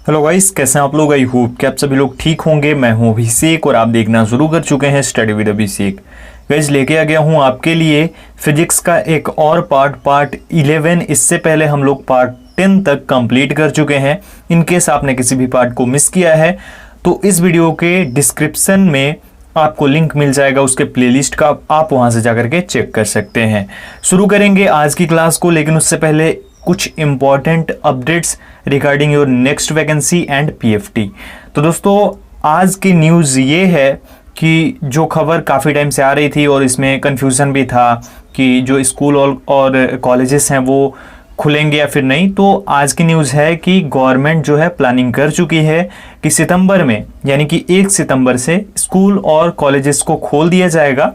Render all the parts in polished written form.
Hello guys, कैसे हैं आप लोग। आई होप कि आप सभी लोग ठीक होंगे। मैं हूं अभिषेक और आप देखना शुरू कर चुके हैं स्टडी विद अभिषेक। गाइस, लेके आ गया हूं आपके लिए फिजिक्स का एक और पार्ट 11। इससे पहले हम लोग पार्ट 10 तक कंप्लीट कर चुके हैं। इन केस आपने किसी भी पार्ट को मिस किया है तो इस वीडियो के डिस्क्रिप्शन में आपको लिंक मिल जाएगा उसके प्लेलिस्ट का, आप वहां से जाकर के चेक कर सकते हैं। शुरू करेंगे आज की क्लास को, लेकिन उससे पहले कुछ important updates regarding your next vacancy and PFT. तो दोस्तों, आज की न्यूज़ ये है कि जो खबर काफ़ी टाइम से आ रही थी और इसमें कंफ्यूजन भी था कि जो स्कूल और कॉलेजेस हैं वो खुलेंगे या फिर नहीं, तो आज की न्यूज़ है कि गवर्नमेंट जो है प्लानिंग कर चुकी है कि सितंबर में, यानी कि 1 सितंबर से स्कूल और कॉलेजेस को खोल दिया जाएगा।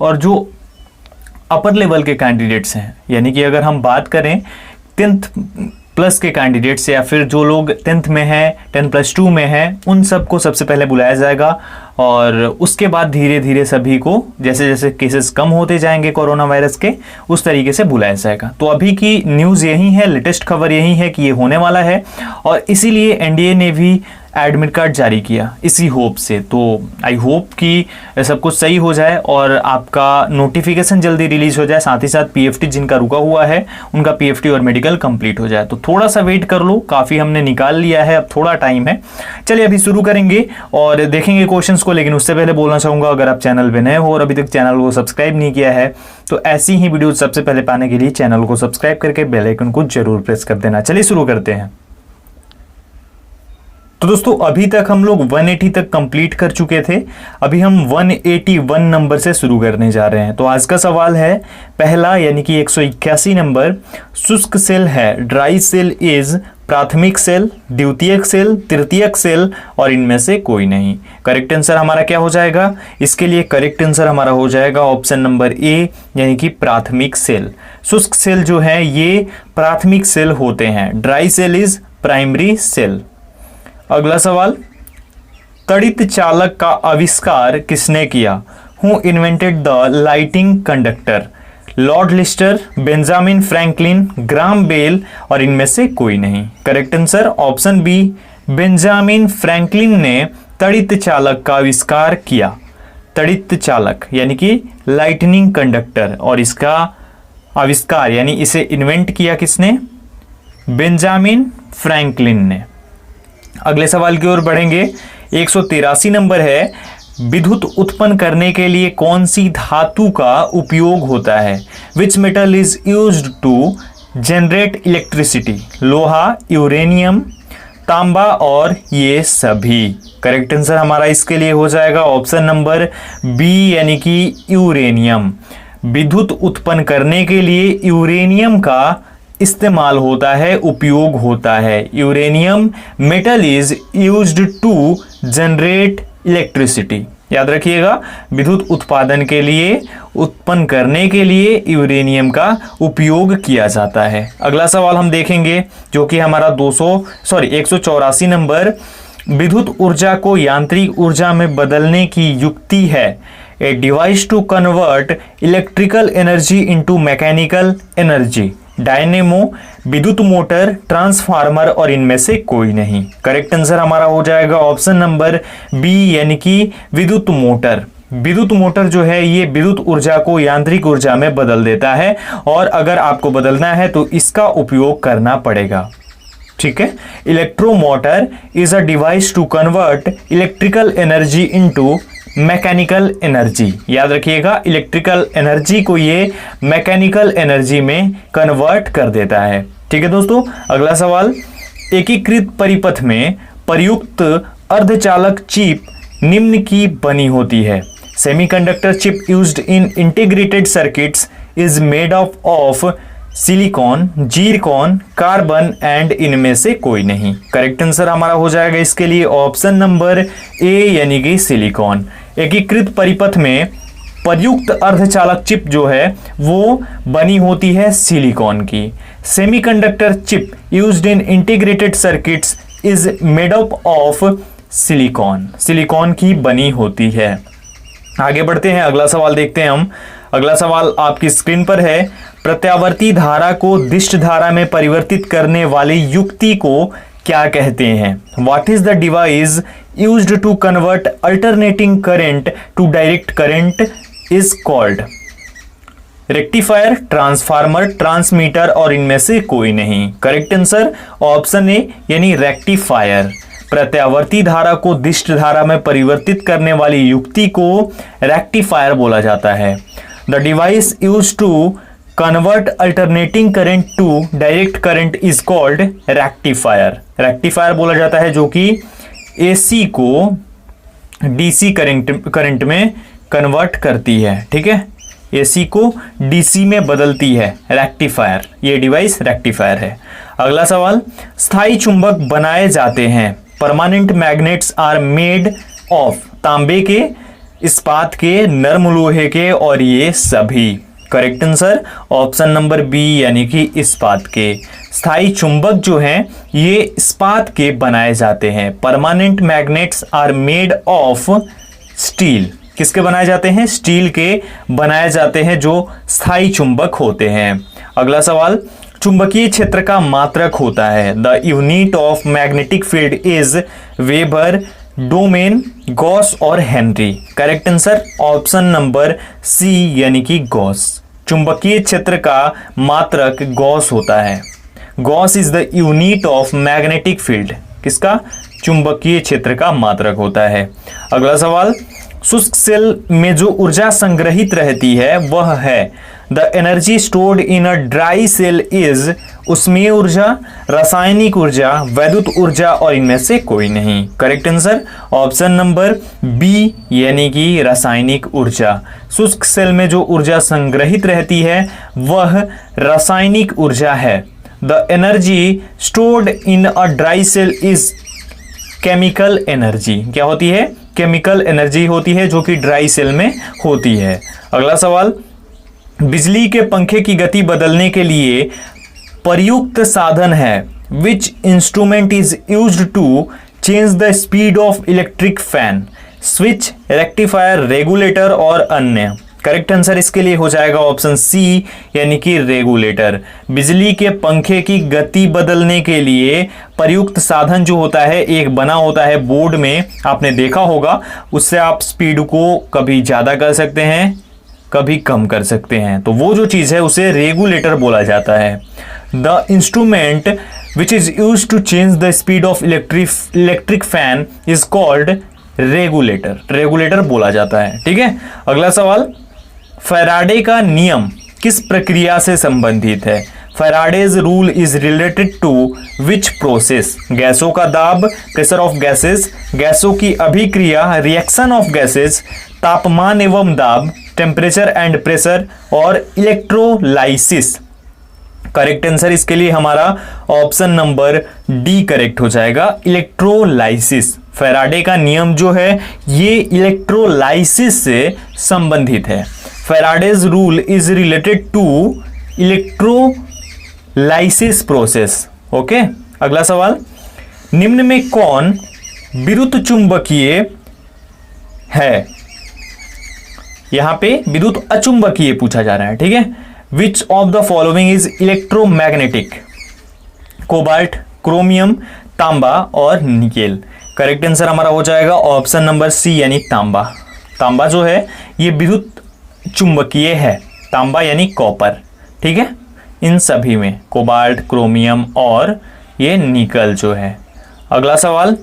और जो अपर लेवल के कैंडिडेट्स हैं, यानी कि अगर हम बात करें 10th प्लस के कैंडिडेट्स या फिर जो लोग 10th में हैं, 10+2 में हैं, उन सबको सबसे पहले बुलाया जाएगा। और उसके बाद धीरे धीरे सभी को जैसे जैसे केसेस कम होते जाएंगे कोरोना वायरस के, उस तरीके से बुलाया जाएगा। तो अभी की न्यूज़ यही है, लेटेस्ट खबर यही है कि ये होने वाला है और इसीलिए एनडीए ने भी एडमिट कार्ड जारी किया इसी होप से। तो आई होप कि सब कुछ सही हो जाए और आपका नोटिफिकेशन जल्दी रिलीज हो जाए, साथ ही साथ पीएफटी जिनका रुका हुआ है उनका पीएफटी और मेडिकल कंप्लीट हो जाए। तो थोड़ा सा वेट कर लो, काफ़ी हमने निकाल लिया है, अब थोड़ा टाइम है। चलिए अभी शुरू करेंगे और देखेंगे क्वेश्चंस को, लेकिन उससे पहले बोलना चाहूँगा अगर आप चैनल पे नए हो और अभी तक चैनल को सब्सक्राइब नहीं किया है तो ऐसी ही वीडियो सबसे पहले पाने के लिए चैनल को सब्सक्राइब करके बेल आइकन को जरूर प्रेस कर देना। चलिए शुरू करते हैं। तो दोस्तों, अभी तक हम लोग 180 तक कंप्लीट कर चुके थे। अभी हम 181 नंबर से शुरू करने जा रहे हैं। तो आज का सवाल है पहला, यानी कि 181 नंबर। शुष्क सेल है, ड्राई सेल इज प्राथमिक सेल, द्वितीयक सेल, तृतीयक सेल और इनमें से कोई नहीं। करेक्ट आंसर हमारा क्या हो जाएगा? इसके लिए करेक्ट आंसर हमारा हो जाएगा ऑप्शन नंबर ए, यानी कि प्राथमिक सेल। शुष्क सेल जो है ये प्राथमिक सेल होते हैं। Dry cell is primary cell. अगला सवाल, तड़ित चालक का आविष्कार किसने किया? Who invented the lighting conductor? Lord Lister, Benjamin Franklin, Graham Bell और इनमें से कोई नहीं। Correct answer option B, Benjamin Franklin ने तड़ित चालक का आविष्कार किया। तड़ित चालक यानी कि लाइटनिंग कंडक्टर, और इसका आविष्कार यानी इसे इन्वेंट किया किसने? बेंजामिन फ्रैंकलिन ने। अगले सवाल की ओर बढ़ेंगे। 183 नंबर है, विद्युत उत्पन्न करने के लिए कौन सी धातु का उपयोग होता है? Which metal is used to generate electricity? लोहा, यूरेनियम, तांबा और ये सभी। करेक्ट आंसर हमारा इसके लिए हो जाएगा ऑप्शन नंबर बी, यानी कि यूरेनियम। विद्युत उत्पन्न करने के लिए यूरेनियम का इस्तेमाल होता है, उपयोग होता है। Uranium metal is used to generate electricity. याद रखिएगा, विद्युत उत्पादन के लिए, उत्पन्न करने के लिए यूरेनियम का उपयोग किया जाता है। अगला सवाल हम देखेंगे जो कि हमारा 184 नंबर। विद्युत ऊर्जा को यांत्रिक ऊर्जा में बदलने की युक्ति है। A device to convert electrical energy into mechanical energy. Dynamo, विद्युत मोटर, ट्रांसफार्मर और इनमें से कोई नहीं। करेक्ट आंसर हमारा हो जाएगा ऑप्शन नंबर बी, यानी कि विद्युत मोटर। विद्युत मोटर जो है ये विद्युत ऊर्जा को यांत्रिक ऊर्जा में बदल देता है, और अगर आपको बदलना है तो इसका उपयोग करना पड़ेगा। ठीक है। Electromotor is a device to convert electrical energy into mechanical energy. याद रखिएगा, इलेक्ट्रिकल एनर्जी को ये मैकेनिकल एनर्जी में कन्वर्ट कर देता है। ठीक है दोस्तों, अगला सवाल, एकीकृत परिपथ में प्रयुक्त अर्धचालक चिप निम्न की बनी होती है। Semiconductor chip used in integrated circuits is made of silicon, zircon, carbon and इनमें से कोई नहीं। करेक्ट आंसर हमारा हो जाएगा इसके लिए ऑप्शन नंबर ए, यानी कि सिलिकॉन। एकीकृत परिपथ में प्रयुक्त अर्धचालक चिप जो है वो बनी होती है सिलिकॉन की। Semiconductor chip used in integrated circuits is made up of silicon. Silicon की बनी होती है। आगे बढ़ते हैं, अगला सवाल देखते हैं हम। अगला सवाल आपकी स्क्रीन पर है। प्रत्यावर्ती धारा को दिष्ट धारा में परिवर्तित करने वाली युक्ति को क्या कहते हैं? What is the device used to convert alternating current to direct current is called? Rectifier, transformer, transmitter और इनमें से कोई नहीं। करेक्ट आंसर ऑप्शन ए यानी रेक्टिफायर। प्रत्यावर्ती धारा को दिष्ट धारा में परिवर्तित करने वाली युक्ति को रेक्टिफायर बोला जाता है। The device used to convert alternating current to direct current is called rectifier. Rectifier बोला जाता है जो कि एसी को डीसी करंट में कन्वर्ट करती है। ठीक है, एसी को डीसी में बदलती है, रेक्टिफायर। ये डिवाइस रेक्टिफायर है। अगला सवाल, स्थायी चुंबक बनाए जाते हैं। Permanent magnets are made of तांबे के, इस्पात के, नर्म लोहे के और ये सभी। Correct answer option number B यानी कि इस्पात के। स्थायी चुंबक जो हैं ये इस्पात के बनाए जाते हैं। Permanent magnets are made of steel. किसके बनाए जाते हैं? स्टील के बनाए जाते हैं जो स्थायी चुंबक होते हैं। अगला सवाल, चुंबकीय क्षेत्र का मात्रक होता है। The unit of magnetic field is weber, domain, gauss और henry. Correct answer option number C यानी कि गॉस। चुंबकीय क्षेत्र का मात्रक गॉस होता है। Gauss is the unit of magnetic field. किसका? चुंबकीय क्षेत्र का मात्रक होता है। अगला सवाल, शुष्क सेल में जो ऊर्जा संग्रहित रहती है वह है। The energy stored in a dry cell is उष्मीय ऊर्जा, रासायनिक ऊर्जा, वैद्युत ऊर्जा और इनमें से कोई नहीं। Correct answer option number B यानी कि रासायनिक ऊर्जा। शुष्क सेल में जो ऊर्जा संग्रहित रहती है वह रासायनिक ऊर्जा है। The energy stored in a dry cell is chemical energy. क्या होती है? केमिकल एनर्जी होती है जो कि ड्राई सेल में होती है। अगला सवाल, बिजली के पंखे की गति बदलने के लिए प्रयुक्त साधन है। Which instrument is used to change the speed of electric fan? Switch, rectifier, regulator और अन्य। करेक्ट आंसर इसके लिए हो जाएगा ऑप्शन सी यानी कि रेगुलेटर। बिजली के पंखे की गति बदलने के लिए प्रयुक्त साधन जो होता है एक बना होता है बोर्ड में, आपने देखा होगा। उससे आप स्पीड को कभी ज्यादा कर सकते हैं, कभी कम कर सकते हैं। तो वो जो चीज है उसे रेगुलेटर बोला जाता है। The instrument which is use to change the speed of electric fan is called regulator. Regulator बोला जाता है। ठीक है, अगला सवाल, फैराडे का नियम किस प्रक्रिया से संबंधित है? Faraday's rule is related to which process? गैसों का दाब, प्रेशर ऑफ गैसेस, गैसों की अभिक्रिया, रिएक्शन ऑफ गैसेस, तापमान एवं दाब, टेम्परेचर एंड प्रेशर और इलेक्ट्रोलाइसिस। करेक्ट आंसर इसके लिए हमारा ऑप्शन नंबर डी करेक्ट हो जाएगा, इलेक्ट्रोलाइसिस। फैराडे का नियम जो है ये इलेक्ट्रोलाइसिस से संबंधित है। Faraday's rule is related to electrolysis process. Okay, अगला सवाल, निम्न में कौन विद्युत चुंबकीय है? यहां पे विद्युत अचुंबकीय पूछा जा रहा है। ठीक है, which of the following is electromagnetic? Cobalt, chromium, तांबा और निकेल। करेक्ट आंसर हमारा हो जाएगा ऑप्शन नंबर सी यानी तांबा। तांबा जो है ये विद्युत चुंबकीय है, तांबा यानी कॉपर। ठीक है, इन सभी में कोबाल्ट, क्रोमियम और ये निकल जो है। अगला सवाल,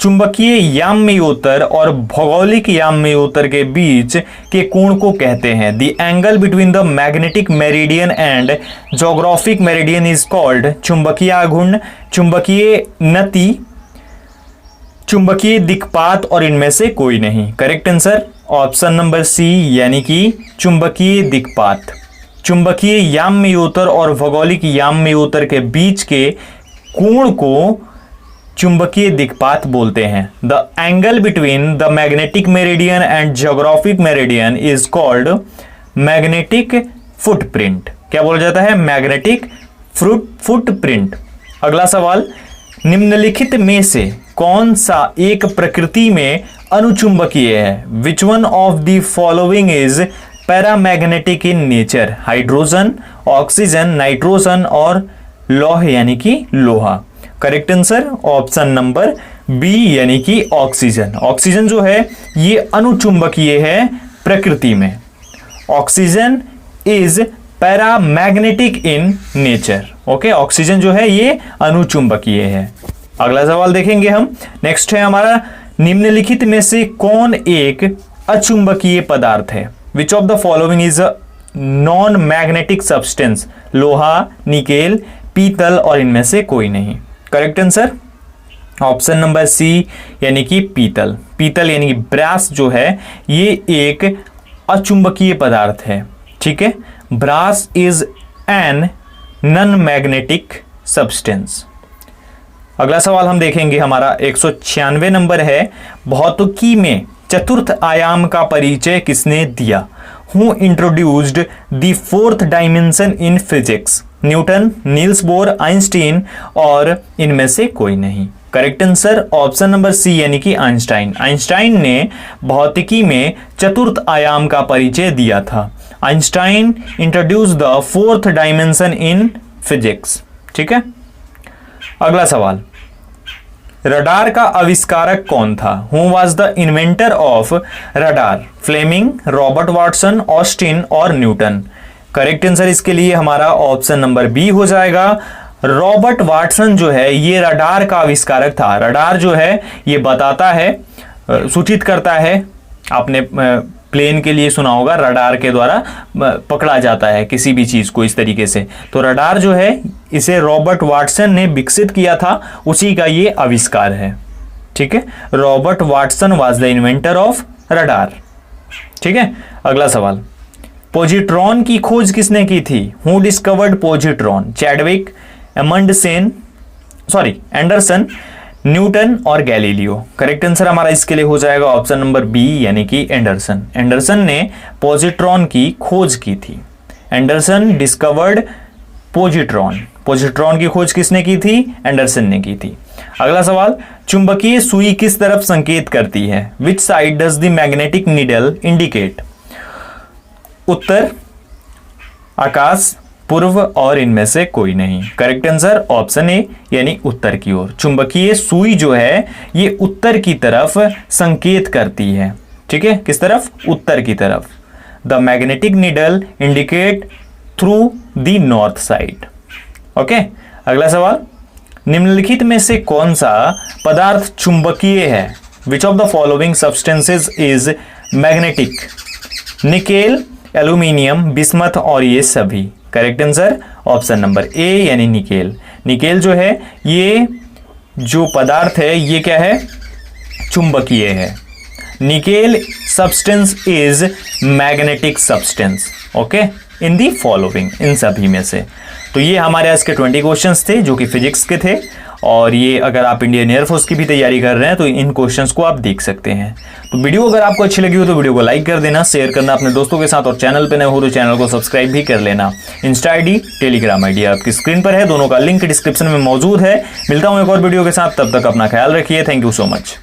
चुंबकीय याम्योत्तर और भौगोलिक याम्योत्तर के बीच के कोण को कहते हैं। The angle between the magnetic meridian and geographic meridian is called चुंबकीय आघूर्ण, चुंबकीय नति, चुंबकीय दिक्पात और इनमें से कोई नहीं। Correct answer option number C यानी कि चुंबकीय दिक्पात। चुंबकीय याम्योत्तर और भौगोलिक याम्योत्तर के बीच के कोण को चुंबकीय दिक्पात बोलते हैं। The angle between the magnetic meridian and geographic meridian is called magnetic footprint. क्या बोला जाता है? Magnetic footprint. अगला सवाल, निम्नलिखित में से कौन सा एक प्रकृति में अनुचुंबकीय है? Which one of the following is paramagnetic in nature? Hydrogen, oxygen, nitrogen और लौह यानी कि लोहा। Correct answer option number B यानी कि ऑक्सीजन। ऑक्सीजन जो है ये अनुचुंबकीय है प्रकृति में। Oxygen is paramagnetic in nature. Okay, oxygen जो है ये अनुचुंबकीय है। अगला सवाल देखेंगे हम। नेक्स्ट है हमारा, निम्नलिखित में से कौन एक अचुंबकीय पदार्थ है? Which of the following is a non magnetic substance? लोहा, निकेल, पीतल और इनमें से कोई नहीं। Correct answer option number C यानी कि पीतल। पीतल यानी कि ब्रास जो है ये एक अचुंबकीय पदार्थ है। ठीक है, brass is an non magnetic substance. अगला सवाल हम देखेंगे, हमारा 196 नंबर है। भौतिकी में चतुर्थ आयाम का परिचय किसने दिया? Who introduced the fourth dimension in physics? Newton, Niels Bohr, Einstein और इनमें से कोई नहीं। Correct answer option number C यानी कि आइंस्टाइन। आइंस्टाइन ने भौतिकी में चतुर्थ आयाम का परिचय दिया था। Einstein introduce the fourth dimension in physics. ठीक है, अगला सवाल, रडार का आविष्कारक कौन था? Who was the inventor of radar? Fleming, Robert Watson, Austin और न्यूटन। करेक्ट आंसर इसके लिए हमारा ऑप्शन नंबर बी हो जाएगा। रॉबर्ट वाटसन जो है ये रडार का आविष्कारक था। रडार जो है ये बताता है, सूचित करता है, आपने प्लेन के लिए सुना होगा, रडार के द्वारा पकड़ा जाता है किसी भी चीज को इस तरीके से। तो रडार जो है इसे रॉबर्ट वाटसन ने विकसित किया था, उसी का ये आविष्कार है। ठीक है, Robert Watson was the inventor of radar. ठीक है, अगला सवाल, पॉजिट्रॉन की खोज किसने की थी? Who discovered positron? Chadwick, Anderson, Newton और गैलीलियो। करेक्ट आंसर हमारा इसके लिए हो जाएगा ऑप्शन नंबर बी यानी कि एंडरसन। एंडरसन ने पॉजिट्रॉन की खोज की थी। Anderson discovered positron. पॉजिट्रॉन की खोज किसने की थी? एंडरसन ने की थी। अगला सवाल, चुंबकीय सुई किस तरफ संकेत करती है? Which side does the magnetic needle indicate? उत्तर, आकाश, पूर्व और इनमें से कोई नहीं। करेक्ट आंसर ऑप्शन ए यानी उत्तर की ओर। चुंबकीय सुई जो है ये उत्तर की तरफ संकेत करती है। ठीक है, किस तरफ? उत्तर की तरफ। The magnetic needle indicate through the north side. Okay, अगला सवाल, निम्नलिखित में से कौन सा पदार्थ चुंबकीय है? Which of the following substances is magnetic? Nickel, aluminium, bismuth और ये सभी। Correct answer option number A यानी निकेल। निकेल जो है ये जो पदार्थ है ये क्या है? चुंबकीय है। Nickel substance is magnetic substance. Okay, in the following, इन सभी में से। तो ये हमारे आज के 20 क्वेश्चंस थे जो कि फिजिक्स के थे, और ये अगर आप इंडियन एयरफोर्स की भी तैयारी कर रहे हैं तो इन क्वेश्चंस को आप देख सकते हैं। तो वीडियो अगर आपको अच्छी लगी हो तो वीडियो को लाइक कर देना, शेयर करना अपने दोस्तों के साथ, और चैनल पे नए हो तो चैनल को सब्सक्राइब भी कर लेना। इंस्टा आईडी, टेलीग्राम आईडी आपकी स्क्रीन पर है, दोनों का लिंक डिस्क्रिप्शन में मौजूद है। मिलता हूं एक और वीडियो के साथ, तब तक अपना ख्याल रखिए। Thank you so much.